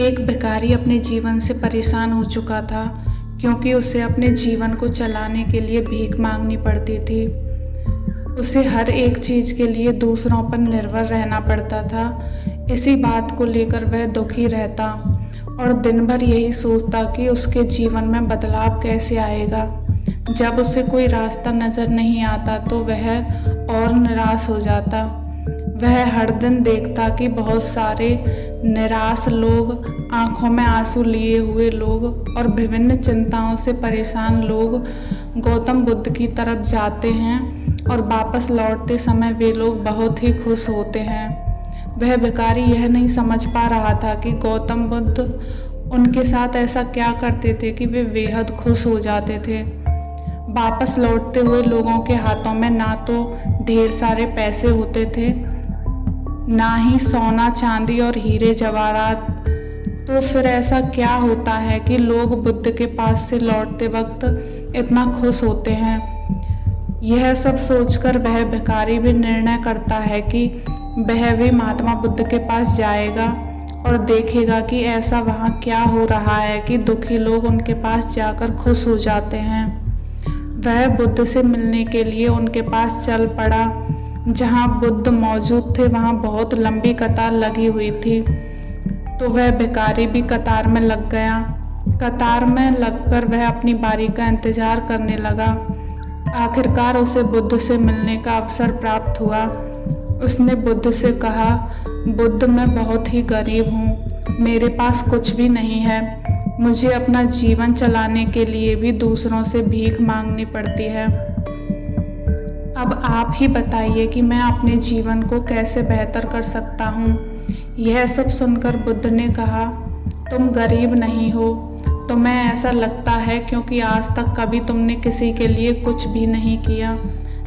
एक भिखारी अपने जीवन से परेशान हो चुका था क्योंकि उसे अपने जीवन को चलाने के लिए भीख मांगनी पड़ती थी। उसे हर एक चीज़ के लिए दूसरों पर निर्भर रहना पड़ता था। इसी बात को लेकर वह दुखी रहता और दिन भर यही सोचता कि उसके जीवन में बदलाव कैसे आएगा। जब उसे कोई रास्ता नज़र नहीं आता तो वह और निराश हो जाता। वह हर दिन देखता कि बहुत सारे निराश लोग, आंखों में आंसू लिए हुए लोग और विभिन्न चिंताओं से परेशान लोग गौतम बुद्ध की तरफ जाते हैं और वापस लौटते समय वे लोग बहुत ही खुश होते हैं। वह भिखारी यह नहीं समझ पा रहा था कि गौतम बुद्ध उनके साथ ऐसा क्या करते थे कि वे बेहद खुश हो जाते थे। वापस लौटते हुए लोगों के हाथों में ना तो ढेर सारे पैसे होते थे, ना ही सोना चांदी और हीरे जवाहरात। तो फिर ऐसा क्या होता है कि लोग बुद्ध के पास से लौटते वक्त इतना खुश होते हैं। यह सब सोचकर वह भिखारी भी निर्णय करता है कि वह भी महात्मा बुद्ध के पास जाएगा और देखेगा कि ऐसा वहाँ क्या हो रहा है कि दुखी लोग उनके पास जाकर खुश हो जाते हैं। वह बुद्ध से मिलने के लिए उनके पास चल पड़ा। जहाँ बुद्ध मौजूद थे वहाँ बहुत लंबी कतार लगी हुई थी, तो वह भिखारी भी कतार में लग गया। कतार में लगकर वह अपनी बारी का इंतज़ार करने लगा। आखिरकार उसे बुद्ध से मिलने का अवसर प्राप्त हुआ। उसने बुद्ध से कहा, बुद्ध, मैं बहुत ही गरीब हूँ, मेरे पास कुछ भी नहीं है। मुझे अपना जीवन चलाने के लिए भी दूसरों से भीख मांगनी पड़ती है। अब आप ही बताइए कि मैं अपने जीवन को कैसे बेहतर कर सकता हूँ। यह सब सुनकर बुद्ध ने कहा, तुम गरीब नहीं हो, तुम्हें ऐसा लगता है क्योंकि आज तक कभी तुमने किसी के लिए कुछ भी नहीं किया,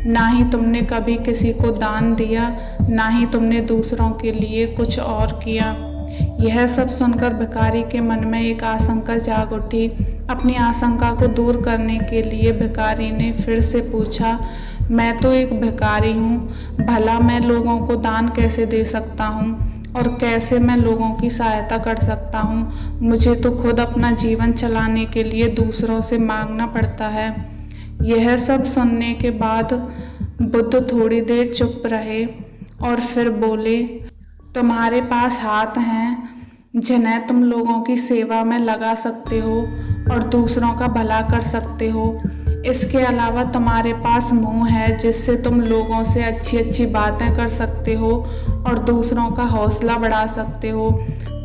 ना ही तुमने कभी किसी को दान दिया, ना ही तुमने दूसरों के लिए कुछ और किया। यह सब सुनकर भिखारी के मन में एक आशंका जाग उठी। अपनी आशंका को दूर करने के लिए भिखारी ने फिर से पूछा, मैं तो एक भिखारी हूँ, भला मैं लोगों को दान कैसे दे सकता हूँ और कैसे मैं लोगों की सहायता कर सकता हूँ। मुझे तो खुद अपना जीवन चलाने के लिए दूसरों से मांगना पड़ता है। यह सब सुनने के बाद बुद्ध थोड़ी देर चुप रहे और फिर बोले, तुम्हारे पास हाथ हैं जिन्हें तुम लोगों की सेवा में लगा सकते हो और दूसरों का भला कर सकते हो। इसके अलावा तुम्हारे पास मुंह है जिससे तुम लोगों से अच्छी अच्छी बातें कर सकते हो और दूसरों का हौसला बढ़ा सकते हो।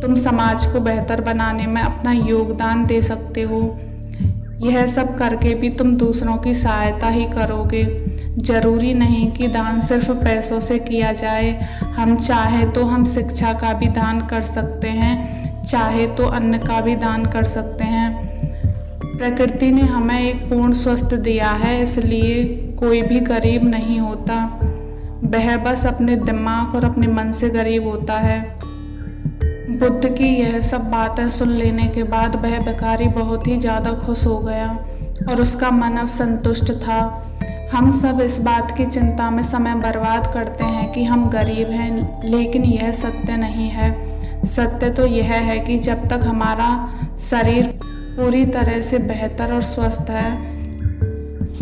तुम समाज को बेहतर बनाने में अपना योगदान दे सकते हो। यह सब करके भी तुम दूसरों की सहायता ही करोगे। ज़रूरी नहीं कि दान सिर्फ पैसों से किया जाए। हम चाहे तो हम शिक्षा का भी दान कर सकते हैं, चाहे तो अन्न का भी दान कर सकते हैं। प्रकृति ने हमें एक पूर्ण स्वस्थ दिया है, इसलिए कोई भी गरीब नहीं होता। वह बस अपने दिमाग और अपने मन से गरीब होता है। बुद्ध की यह सब बातें सुन लेने के बाद वह भिखारी बहुत ही ज़्यादा खुश हो गया और उसका मन अब संतुष्ट था। हम सब इस बात की चिंता में समय बर्बाद करते हैं कि हम गरीब हैं, लेकिन यह सत्य नहीं है। सत्य तो यह है कि जब तक हमारा शरीर पूरी तरह से बेहतर और स्वस्थ है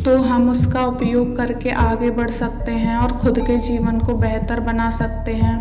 तो हम उसका उपयोग करके आगे बढ़ सकते हैं और खुद के जीवन को बेहतर बना सकते हैं।